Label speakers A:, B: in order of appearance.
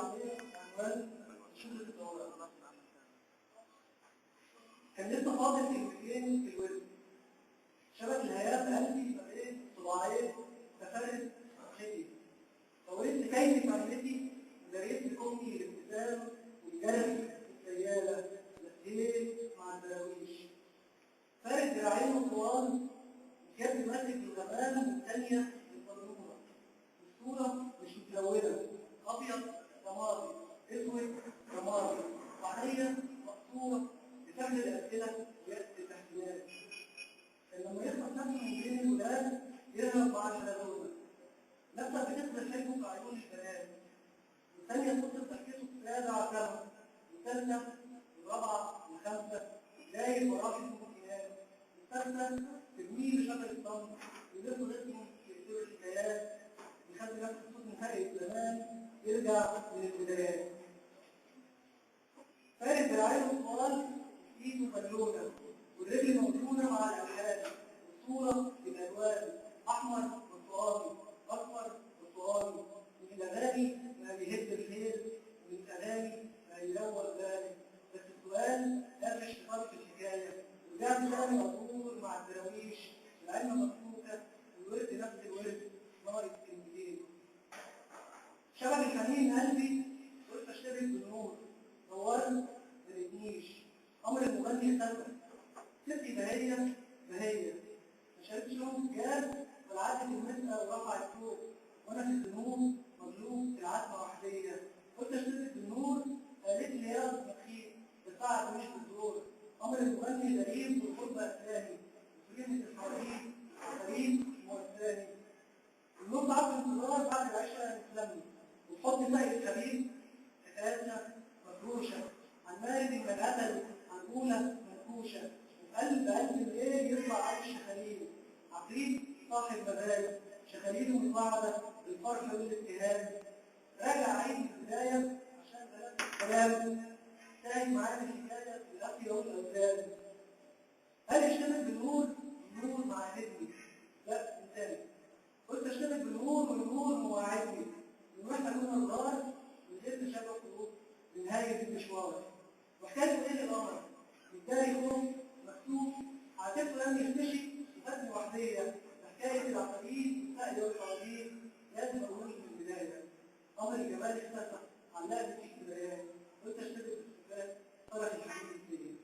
A: العمليه عنوان شبكه الدوران. كان لسه فاضل كلمتين في الوزن. شبكه الهيئات قلبي ما بين صباعين تفرد خطي. طورت كيف معرفتي جريت بكمي الابتسام والجري السياله لفيت مع الدراويش. فارد ذراعين طوال وكان ماسك الغمام والثانيه الفنوره. الصوره مش متلونه، ابيض رمادي اسود رمادي وعليا مقصوره بفهم الاسئله ويأتي الاحتمال. لما يخلص نفسه من بين الولاد يهرب مع شلالوزه. نفسك بتخسر شايفه في عيون البنات. والثانيه تصل ضحكته السادة على الجبل. والثالثه والرابعه والخامسه داير وراه الممكنات. والثالثه تجميل شجر الصمت يلف اسمه في كتير الحكايات يخلي نفسه صوت نهائي الزمان يرجع من البدايات. فارد بالعين الطوال ايده بالونه والرجل موزونه مع الالحان والصوره بالالوان احمر برتقالي اصفر برتقالي. من الاغاني ما بيهد الخير ومن الاغاني ما يلوث ذلك. بس السؤال قافش في طرف الحكايه ورجعت تاني ادور مع الدراويش العلمه مفكوكه والورد نفس الورد نار الكلمتين. شبك الحنين قلبي قلت اشتبك بالنور دورت ما لقيتنيش. امر المغني ثبت سبتي بهيه بهيه ما شربتش لهم جاز ولا عدت المسألة ورفع الصوت وانا في الذنوب مظلوم في العتمه وحديه. قلت اشتبك بالنور قالت لي يا مخيف الساعه مش بالدور. امر المغني غريب والقربة الثاني وفريمة الحواديت غريب والثاني. النور ضعف الانتظار بعد العشاء نسلمني وتحط الماء الخبيث حكاياتنا مفروشه عن مارد من القتل عن اولى منكوشه. وقلب الليل يطلع عيش شخاليل عفريت صاحب مبادئ شخاليله مصاعده بالفرح والاتهام. راجع عيد البدايه عشان بلد الكلام تاهي معانا الحكايه بالافيه والاوزان. هل اشتبك بالنور؟ النور معاهدني لا انساني. قلت اشتبك بالنور والنور مواعدني ونروح نكون نظار ونجد شبك قلوب لنهايه المشوار. وحكايه ايه الامر؟ ازاي يكون مكتوب عاتبته لم يختشي وفتن وحديه. حكايه العقاريد والسأل والحواديت لازم اقول من البدايه. امر الجمال اختفى علقت فيك البيان. قلت اشتبك بالصفات طرح الحديد السنين.